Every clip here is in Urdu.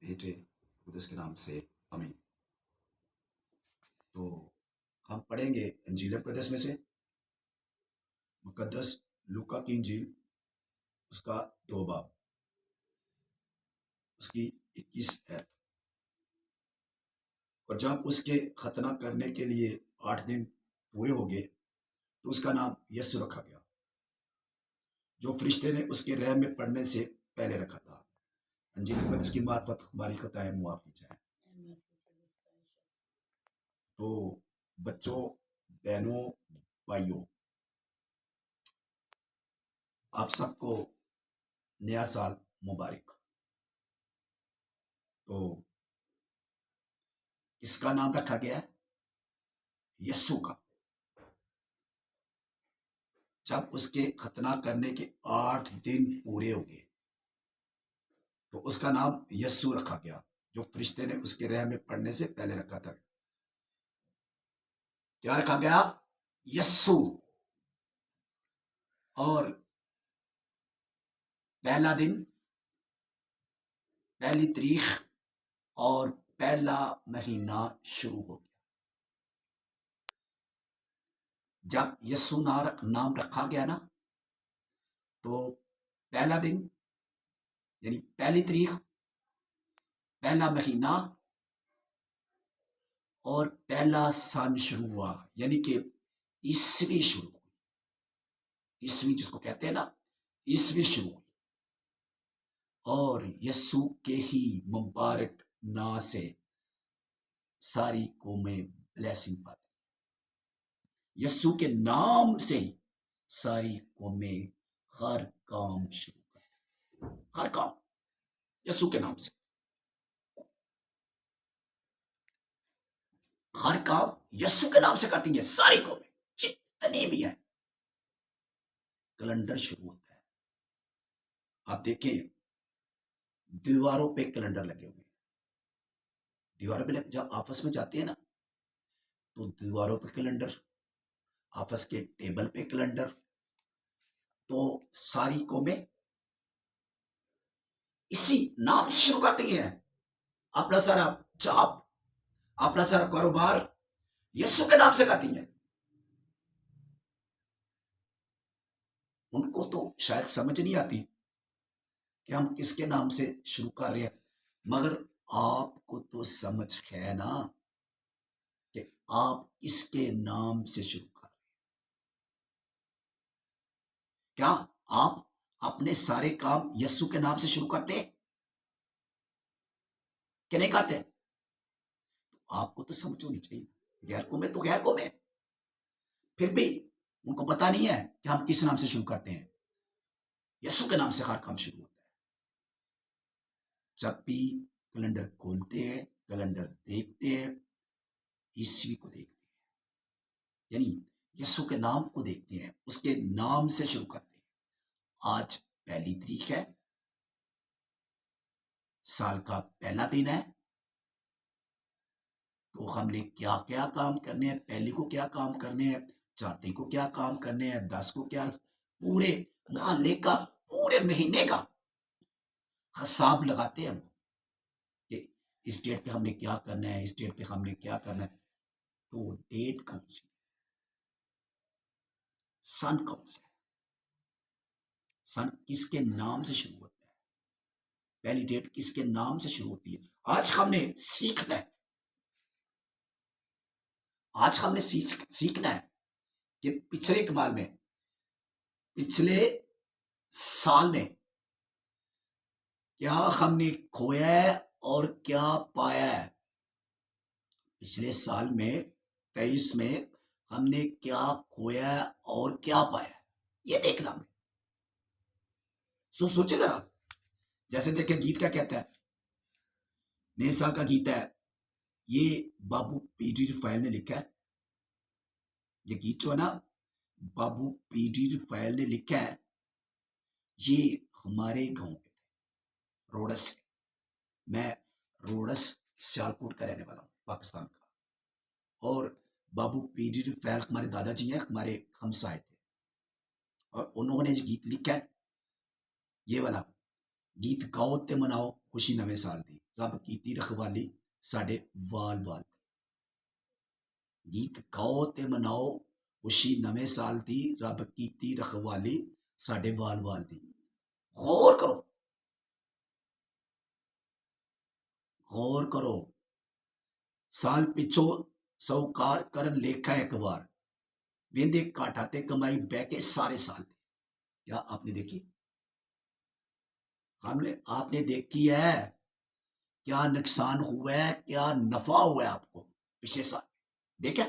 بیٹے قدس کے نام سے آمین۔ تو ہم پڑھیں گے انجیل مقدس میں سے مقدس لوکا کی انجیل، اس کا 2 باب، اس کی 21 آیت۔ اور جب اس کے ختنہ کرنے کے لیے 8 دن پورے ہو گئے تو اس کا نام یسوع رکھا گیا، جو فرشتے نے اس کے رحم میں پڑھنے سے پہلے رکھا تھا۔ انجیل مقدس کی معرفت ہماری خطائیں معافی چاہے۔ تو بچوں، بہنوں، بھائیوں، آپ سب کو نیا سال مبارک۔ تو کس کا نام رکھا گیا ہے؟ یسوع کا۔ جب اس کے ختنہ کرنے کے 8 دن پورے ہو گئے تو اس کا نام یسوع رکھا گیا، جو فرشتے نے اس کے رحم میں پڑھنے سے پہلے رکھا تھا۔ کیا رکھا گیا؟ یسوع۔ اور پہلا دن، پہلی تاریخ اور پہلا مہینہ شروع ہو گیا۔ جب یسوع نام رکھا گیا نا، تو پہلا دن یعنی پہلی تاریخ، پہلا مہینہ اور پہلا سن شروع ہوا، یعنی کہ عیسوی شروع ہوئی۔ عیسوی جس کو کہتے ہیں نا، عیسوی شروع ہوئی، اور یسوع کے ہی مبارک نام سے ساری قومیں بلیسنگ پاتی۔ یسوع کے نام سے ہی ساری قومیں ہر کام شروع کرتی، ہر کام یسوع کے نام سے، ہر کام یسوع کے نام سے کرتی ہیں ساری قومیں جتنی بھی ہیں۔ کیلنڈر شروع ہوتا ہے، آپ دیکھیں دیواروں پہ کیلنڈر لگے ہوئے ہیں۔ دیواروں پہ جب آفس میں جاتے ہیں نا، تو دیواروں پہ کیلنڈر، آفس کے ٹیبل پہ کیلنڈر، تو ساری قومیں اسی نام سے شروع کرتی ہیں۔ اپنا سارا جاب، اپنا سارا کاروبار یسوع کے نام سے کرتی ہیں۔ ان کو تو شاید سمجھ نہیں آتی کہ ہم کس کے نام سے شروع کر رہے ہیں، مگر آپ کو تو سمجھ ہے نا کہ آپ کس کے نام سے شروع کر رہے ہیں۔ کیا آپ اپنے سارے کام یسوع کے نام سے شروع کرتے ہیں کہ نہیں کرتے؟ آپ کو تو سمجھ ہونی چاہیے۔ غیر قومیں تو غیر قومیں، پھر بھی ان کو پتا نہیں ہے کہ ہم کس نام سے شروع کرتے ہیں۔ یسوع کے نام سے ہر کام شروع ہوتا ہے۔ جب بھی کیلنڈر کھولتے ہیں، کیلنڈر دیکھتے ہیں، عیسوی کو دیکھتے ہیں، یعنی یسوع کے نام کو دیکھتے ہیں، اس کے نام سے شروع کرتے ہیں۔ آج پہلی تاریخ ہے، سال کا پہلا دن ہے، تو ہم نے کیا کیا کام کرنے ہیں؟ پہلی کو کیا کام کرنے ہیں، 4 تاریخ کو کیا کام کرنے ہیں، 10 کو کیا، پورے محلے کا، پورے مہینے کا حساب لگاتے ہیں ہم کہ اس ڈیٹ پہ ہم نے کیا کرنا ہے، اس ڈیٹ پہ ہم نے کیا کرنا ہے۔ تو ڈیٹ کون سی، سن کون سا ہے، سن کس کے نام سے شروع ہوتا ہے، پہلی ڈیٹ کس کے نام سے شروع ہوتی ہے۔ آج ہم نے سیکھنا ہے، آج ہم نے سیکھنا ہے کہ پچھلے اقبال میں، پچھلے سال میں کیا ہم نے کھویا ہے اور کیا پایا ہے۔ پچھلے سال میں 23 میں ہم نے کیا کھویا ہے اور کیا پایا ہے، یہ دیکھنا ہمیں۔ سوچے ذرا، جیسے دیکھیں گیت کیا کہتا ہے، نئے سال کا گیت ہے، یہ بابو پی ڈی رفائل نے لکھا ہے۔ یہ گیت جو ہے نا، بابو پی ڈی رفائل نے لکھا ہے، یہ ہمارے گاؤں کے تھے، روڈس کے۔ میں روڈس سیالکوٹ کا رہنے والا ہوں، پاکستان کا، اور بابو پی ڈی رفائل ہمارے دادا جی ہیں، ہمارے ہمسائے تھے، اور انہوں نے گیت لکھا ہے، یہ والا گیت گاؤ تے مناؤ خوشی نویں سال دی، رب کیتی رکھوالی ساڈے وال وال گیت گاؤ تے مناؤ خوشی نویں سال دی رب کیتی رکھوالی ساڈے وال وال دی غور کرو غور کرو سال پچھو سوکار کرن لیکھا ایک بار ویندے کاٹا تے کمائی بہ کے سارے سال دی کیا آپ نے دیکھی آپ نے دیکھی ہے کیا نقصان ہوا ہے کیا نفع ہوا ہے آپ کو پچھلے سال دیکھا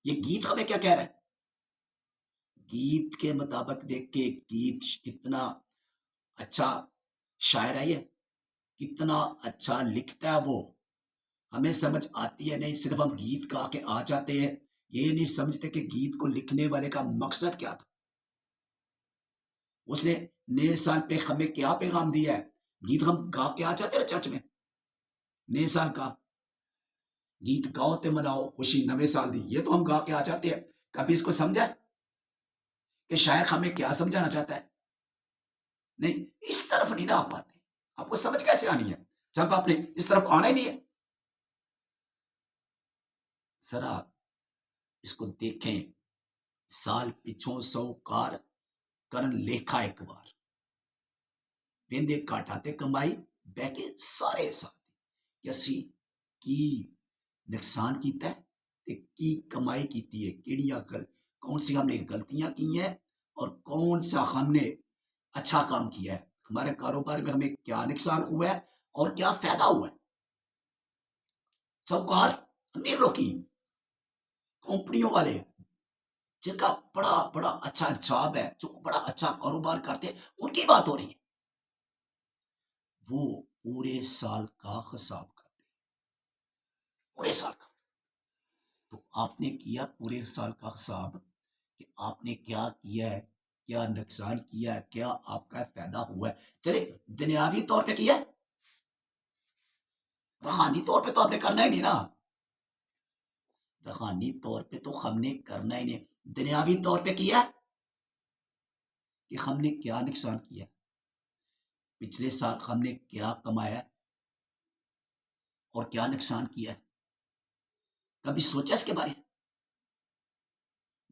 یہ گیت ہمیں کیا کہہ رہا ہے گیت کے مطابق دیکھ کے گیت کتنا اچھا شاعر ہے یہ کتنا اچھا لکھتا ہے وہ ہمیں سمجھ آتی ہے نہیں صرف ہم گیت گا کے آ جاتے ہیں یہ نہیں سمجھتے کہ گیت کو لکھنے والے کا مقصد کیا تھا اس نے نئے سال پہ ہمیں کیا پیغام دیا ہے گیت ہم گا کے آ جاتے ہیں چرچ میں نئے سال کا گیت گاؤ تے مناؤ خوشی نویں سال دی یہ تو ہم گا کے آ جاتے ہیں کبھی اس کو سمجھا کہ شاعر ہمیں کیا سمجھانا چاہتا ہے نہیں اس طرف نہیں نہ آ پاتے آپ کو سمجھ کیسے آنی ہے جب آپ نے اس طرف آنا ہی نہیں ہے ذرا اس کو دیکھیں سال پچھوں سوکار کرن لیکھا ایک بار ویندے کاٹا تے کمائی بہ کے سارے سال کہ اسی کی نقصان کیتا ہے تے کی کمائی کیتی ہے کیڑیاں کون سی ہم نے غلطیاں کی ہیں اور کون سا ہم نے اچھا کام کیا ہے ہمارے کاروبار میں ہمیں کیا نقصان ہوا ہے اور کیا فائدہ ہوا ہے سوکار امیر لوگ کی کمپنیوں والے جن کا بڑا بڑا اچھا جاب ہے جو بڑا اچھا کاروبار کرتے ہیں ان کی بات ہو رہی ہے وہ پورے سال کا حساب کرتے ہیں پورے سال کا تو آپ نے کیا پورے سال کا حساب کہ آپ نے کیا کیا ہے کیا نقصان کیا ہے کیا آپ کا فائدہ ہوا ہے چلے دنیاوی طور پہ کیا ہے روحانی طور پہ تو آپ نے کرنا ہی نہیں نا روحانی طور پہ تو ہم نے کرنا ہی نہیں دنیاوی طور پہ کیا ہے کہ ہم نے کیا نقصان کیا پچھلے سال ہم نے کیا کمایا اور کیا نقصان کیا کبھی سوچا اس کے بارے میں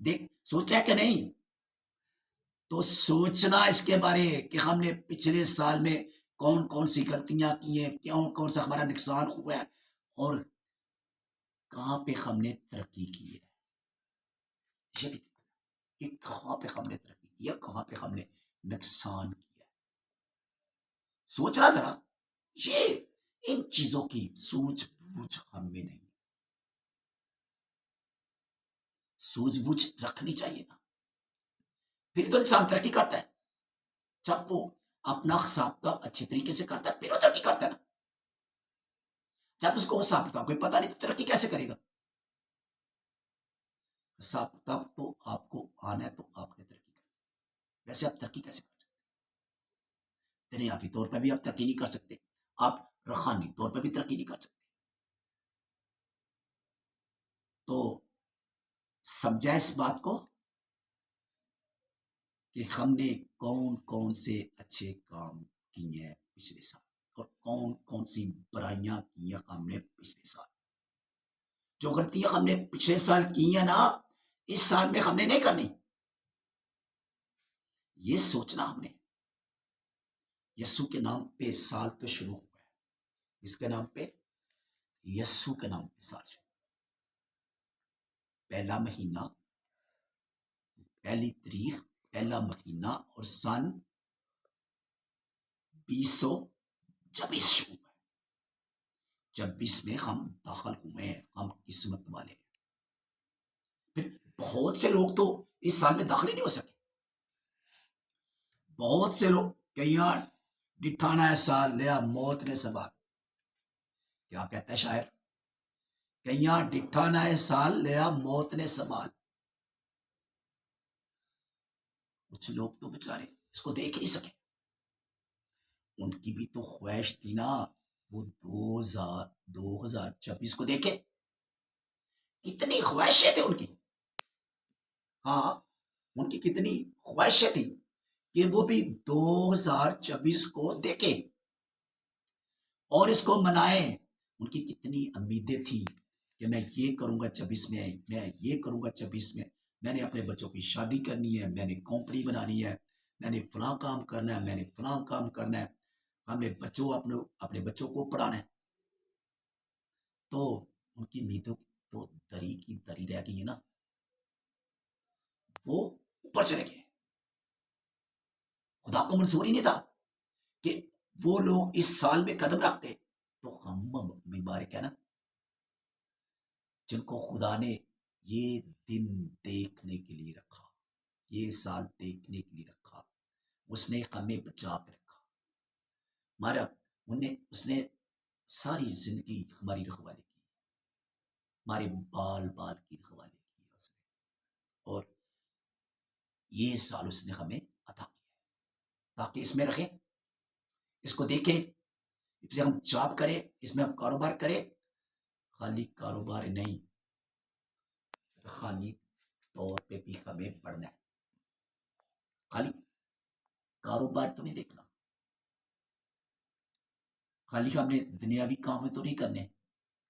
دیکھ سوچا کہ نہیں تو سوچنا اس کے بارے کہ ہم نے پچھلے سال میں کون کون سی غلطیاں کی ہیں کون سا ہمارا نقصان ہوا ہے اور کہاں پہ ہم نے ترقی کی ہے یہ بھی کہ کہاں پہ ہم نے ترقی کی ہے کہاں پہ ہم نے نقصان کیا سوچنا ذرا یہ ان چیزوں کی سوچ بوجھ ہم میں نہیں سوچ بوجھ رکھنی چاہیے نا پھر تو انسان ترقی کرتا ہے جب وہ اپنا حساب کتاب اچھے طریقے سے کرتا ہے پھر وہ ترقی کرتا ہے نا جب اس کو حساب کتاب کوئی پتا نہیں تو ترقی کیسے کرے گا حساب کتاب تو آپ کو آنا ہے تو آپ نے ترقی کرنا ویسے آپ ترقی کیسے کر سکتے دنیاوی طور پر بھی آپ ترقی نہیں کر سکتے آپ روحانی طور پر بھی ترقی نہیں کر سکتے تو سمجھا اس بات کو کہ ہم نے کون کون سے اچھے کام کیے ہیں پچھلے سال اور کون کون سی برائیاں کی ہیں ہم نے پچھلے سال جو غلطیاں ہم نے پچھلے سال کی ہیں نا اس سال میں ہم نے نہیں کرنی یہ سوچنا ہم نے یسو کے نام پہ سال تو شروع ہوا ہے اس کے نام پہ یسو کے نام پہ سال شروع پہلا مہینہ پہلی تاریخ پہلا مہینہ اور سن 2026 شروع ہے 26 میں ہم داخل ہوئے ہیں ہم قسمت والے ہیں پھر بہت سے لوگ تو اس سال میں داخل ہی نہیں ہو سکے بہت سے لوگ کئی ڈٹھانا ہے سال لیا موت نے سوال کیا کہتا ہے شاعر کئی ڈٹھانا ہے سال لیا موت نے سوال کچھ لوگ تو بےچارے اس کو دیکھ نہیں سکے ان کی بھی تو خواہش تھی نا وہ 2026 کو دیکھے کتنی خواہشیں تھیں ان کی ہاں ان کی کتنی خواہشیں تھیں کہ وہ بھی 2026 کو دیکھے اور اس کو منائیں. ان کی کتنی امیدیں تھیں کہ میں یہ کروں گا 26 میں یہ کروں گا 26 میں نے اپنے بچوں کی شادی کرنی ہے, میں نے کمپنی بنانی ہے, میں نے فلاں کام کرنا ہے, میں نے فلاں کام کرنا ہے, ہم نے اپنے بچوں کو پڑھانا ہے. تو ان کی امیدوں تو دری کی دری رہ گئی ہے نا, وہ اوپر چلے گئے. خدا کو منظور ہی نہیں تھا کہ وہ لوگ اس سال میں قدم رکھتے. تو ہم مبارک ہے نا جن کو خدا نے یہ دن دیکھنے کے لیے رکھا, یہ سال دیکھنے کے لیے رکھا. اس نے ہمیں بچا کے رکھا. اس نے ساری زندگی ہماری رکھوالی کی, ہمارے بال بال کی رکھوالی کی اس نے, اور یہ سال اس نے ہمیں عطا کیا تاکہ اس میں رکھیں, اس کو دیکھیں, اسے ہم جاب کریں, اس میں ہم کاروبار کریں. خالی کاروبار نہیں, خالی طور پہ بھی ہمیں پڑھنا ہے. خالی کاروبار تو نہیں دیکھنا, خالی ہم نے دنیاوی کام تو نہیں کرنے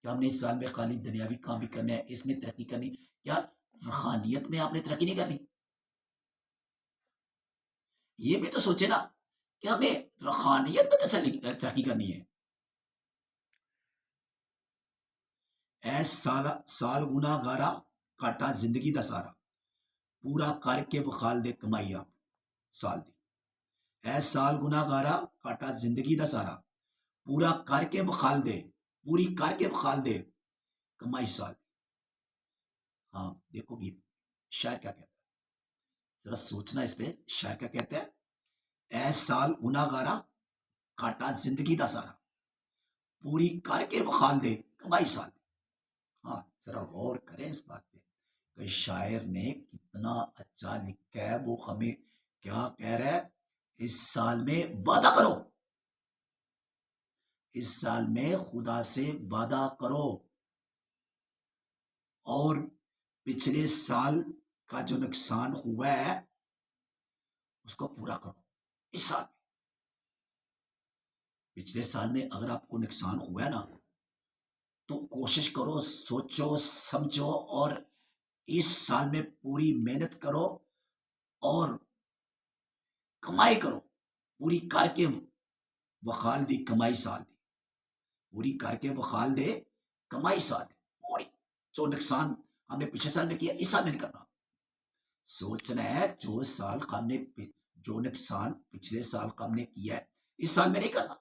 کہ ہم نے اس سال میں خالی دنیاوی کام بھی کرنا ہے, اس میں ترقی کرنی. کیا روحانیت میں آپ نے ترقی نہیں کرنی؟ یہ بھی تو سوچے نا کہ ہمیں روحانیت میں ترقی کرنی ہے. اے سال گناہ گارا کاٹا زندگی دا سارا, پورا کر کے وخال دے کمائی آپ سال دی. اے سال گناہ گارا کاٹا زندگی دا سارا, پورا کر کے وخال دے, پوری کر کے وخال دے کمائی سال دی. ہاں دیکھو گی شاعر کیا کہتا ہے, ذرا سوچنا اس پہ. شاعر کیا کہتا ہے, اے سال گناہ گارا کاٹا زندگی دا سارا, پوری کر کے وخال دے کمائی سال دی. ہاں ذرا غور کریں اس بات پہ کہ شاعر نے کتنا اچھا لکھا ہے. وہ ہمیں کیا کہہ رہا ہے, اس سال میں وعدہ کرو, اس سال میں خدا سے وعدہ کرو, اور پچھلے سال کا جو نقصان ہوا ہے اس کو پورا کرو. اس سال میں, پچھلے سال میں اگر آپ کو نقصان ہوا ہے نا, تو کوشش کرو, سوچو سمجھو, اور اس سال میں پوری محنت کرو اور کمائی کرو. پوری کر کے وخال دی کمائی سال دی, پوری کر کے وخال دے کمائی سال دی. پوری جو نقصان ہم نے پچھلے سال میں کیا اس سال میں نہیں کرنا. سوچنا ہے جو نقصان پچھلے سال ہم نے کیا ہے اس سال میں نہیں کرنا.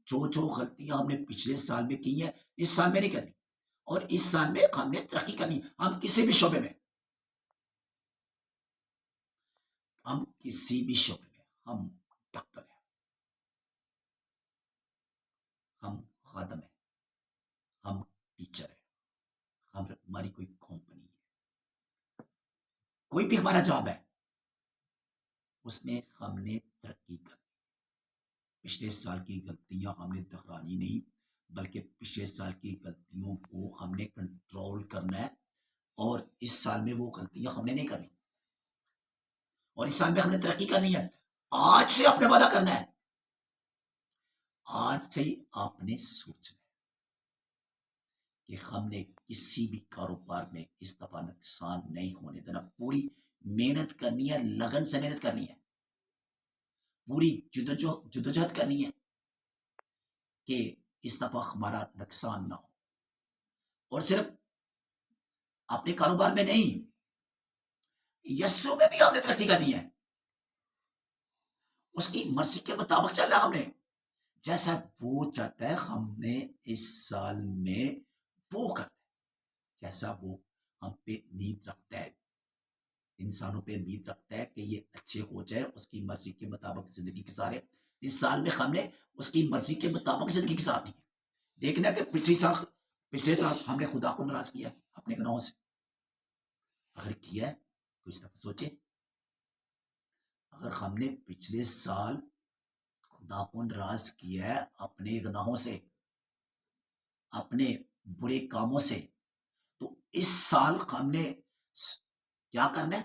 جو غلطیاں ہم نے پچھلے سال میں کی ہیں اس سال میں نہیں کرنی. اور اس سال میں ہم نے ترقی کرنی. ہم کسی بھی شعبے میں, ہم ڈاکٹر ہیں, ہم خادم ہیں, ہم ٹیچر ہیں, ہماری کوئی کمپنی ہے, کوئی بھی ہمارا جاب ہے, اس میں ہم نے ترقی کرنی. پچھلے سال کی غلطیاں ہم نے دہرانی نہیں, بلکہ پچھلے سال کی غلطیوں کو ہم نے کنٹرول کرنا ہے, اور اس سال میں وہ غلطیاں ہم نے نہیں کرنی, اور اس سال میں ہم نے ترقی کرنی ہے. آج سے اپنے وعدہ کرنا ہے, آج سے ہی آپ نے سوچنا ہے کہ ہم نے کسی بھی کاروبار میں اس دفعہ نقصان نہیں ہونے دینا. پوری محنت کرنی ہے, لگن سے محنت کرنی ہے, پوری جدوجہد کرنی ہے کہ اس دفعہ ہمارا نقصان نہ ہو. اور صرف اپنے کاروبار میں نہیں, یسوع میں بھی ہم نے ترقی کرنی ہے. اس کی مرضی کے مطابق چلنا ہم نے, جیسا وہ چاہتا ہے ہم نے اس سال میں وہ کرنا ہے, جیسا وہ ہم پہ امید رکھتا ہے, انسانوں پہ امید رکھتا ہے کہ یہ اچھے ہو جائے, اس کی مرضی کے مطابق زندگی گزارے. اس سال میں ہم نے اس کی مرضی کے مطابق زندگی گزارنی ہے. دیکھنا کہ پچھلے سال ہم نے خدا کو ناراض کیا اپنے گناہوں سے. اگر کیا ہے تو اس دفعہ سوچے, اگر ہم نے پچھلے سال خدا کو ناراض کیا ہے اپنے گناہوں سے, اپنے برے کاموں سے, تو اس سال ہم نے کیا کرنا ہے,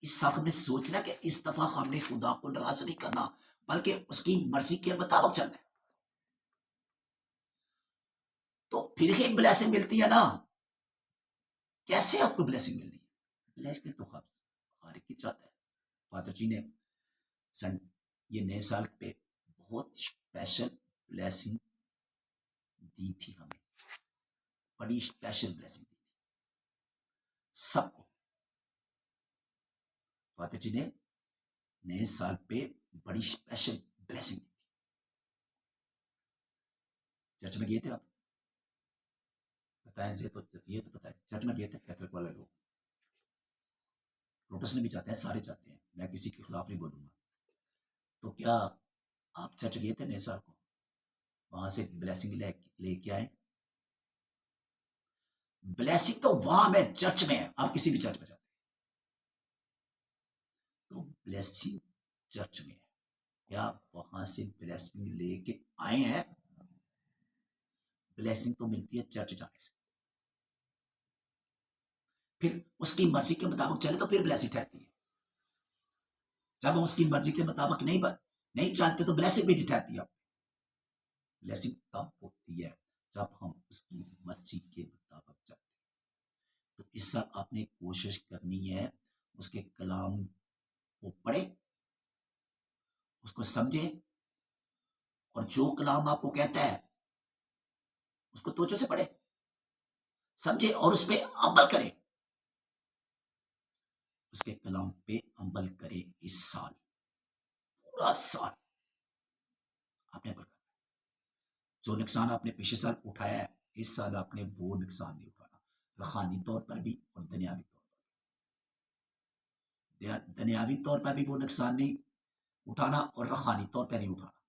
اس سال ہم نے سوچنا کہ اس دفعہ ہم نے خدا کو ناراض نہیں کرنا, بلکہ اس کی مرضی کے مطابق چلنا ہے. تو پھر ہی بلیسنگ ملتی ہے نا. کیسے آپ کو بلیسنگ مل رہی ہے؟ بلیسنگ تو ہر ایک چاہتا ہے. فادر جی نے یہ نئے سال پہ بہت اسپیشل بلیسنگ دی تھی ہمیں، بڑی اسپیشل بلیسنگ دی تھی سب کو. فادر جی نے نئے سال پہ بڑی اسپیشل بلیسنگ دی تھی. چرچ میں گئے تھے آپ؟ بتائیں تو یہ تو بتائیں. چرچ میں گئے تھے کیتھولک والے لوگ، پروٹسٹنٹ بھی چاہتے ہیں، سارے چاہتے ہیں، میں کسی کے خلاف نہیں بولوں گا. تو کیا آپ چرچ گئے تھے نئے سال کو؟ وہاں سے بلیسنگ لے کے آئے؟ بلیسنگ تو وہاں میں چرچ میں ہے. آپ کسی بھی چرچ میں جاتے ہیں تو بلیسنگ چرچ میں ہے. کیا وہاں سے بلیسنگ لے کے آئے ہیں؟ بلیسنگ تو ملتی ہے چرچ جانے سے. پھر اس کی مرضی کے مطابق چلے تو پھر بلیسنگ ٹھہرتی ہے. جب ہم اس کی مرضی کے مطابق نہیں چلتے تو بلیسنگ بھی نہیں ٹھہرتی ہے. بلیسنگ تب ہوتی ہے جب ہم اس کی مرضی کے مطابق چلتے ہیں. تو اس سال آپ نے کوشش کرنی ہے اس کے کلام کو پڑھے، اس کو سمجھے، اور جو کلام آپ کو کہتا ہے اس کو توجہ سے پڑھے، سمجھے اور اس پہ عمل کرے. اس کے کلام پہ عمل کرے. اس سال پورا سال آپ نے عمل کرنا. جو نقصان آپ نے پچھلے سال اٹھایا ہے اس سال آپ نے وہ نقصان نہیں اٹھانا، روحانی طور پر بھی اور دنیاوی طور پر بھی. دنیاوی طور پر بھی وہ نقصان نہیں اٹھانا اور روحانی طور پر نہیں اٹھانا.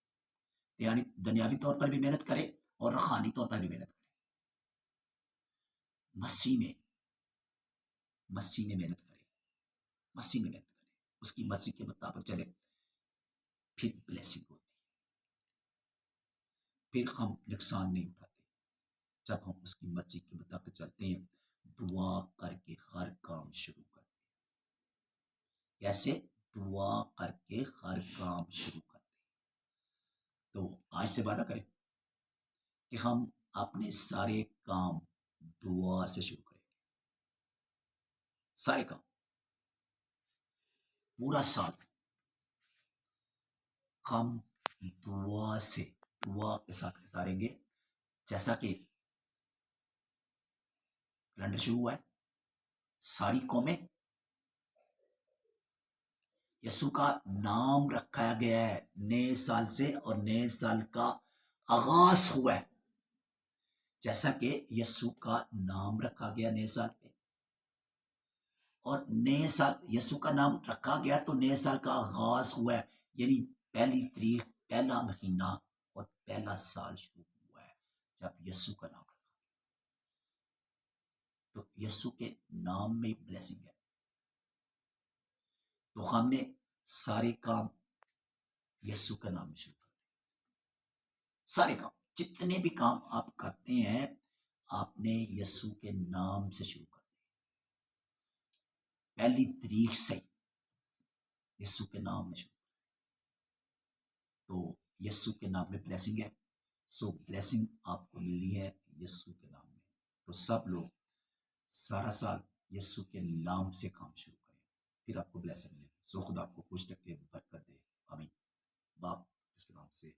یعنی دنیاوی طور پر بھی محنت کرے اور روحانی طور پر بھی محنت کرے. مسیح میں محنت کرے، مسیح میں محنت کرے، اس کی مرضی کے مطابق چلے، پھر بلیسنگ ہوتی ہے. پھر ہم نقصان نہیں اٹھاتے جب ہم اس کی مرضی کے مطابق چلتے ہیں. دعا کر کے ہر کام شروع کرتے ہیں. کیسے؟ دعا کر کے ہر کام شروع کرتے ہیں. تو آج سے وعدہ کریں کہ ہم اپنے سارے کام دعا سے شروع کریں گے. سارے کام پورا سال ہم دعا کے ساتھ گزاریں گے. جیسا کہ کیلنڈر شروع ہوا ہے، ساری قومیں یسوع کا نام رکھا گیا ہے نئے سال سے، اور نئے سال کا آغاز ہوا ہے. جیسا کہ یسوع کا نام رکھا گیا نئے سال پہ، اور نئے سال یسوع کا نام رکھا گیا تو نئے سال کا آغاز ہوا ہے. یعنی پہلی تاریخ، پہلا مہینہ اور پہلا سال شروع ہوا ہے جب یسوع کا نام رکھا. تو یسوع کے نام میں بلیسنگ ہے. تو ہم نے سارے کام یسوع کا نام میں شروع کر. سارے کام جتنے بھی کام آپ کرتے ہیں آپ نے یسوع کے نام سے شروع کر دیں. پہلی تاریخ سے یسوع کے نام میں شروع. تو یسوع کے نام میں بلیسنگ ہے. سو بلیسنگ آپ کو ملی ہے یسوع کے نام میں. تو سب لوگ سارا سال یسوع کے نام سے کام شروع کریں، پھر آپ کو بلیسنگ ملے. سو خدا آپ کو خوش رکھے، برکت دے. آمین. باپ اس کے نام سے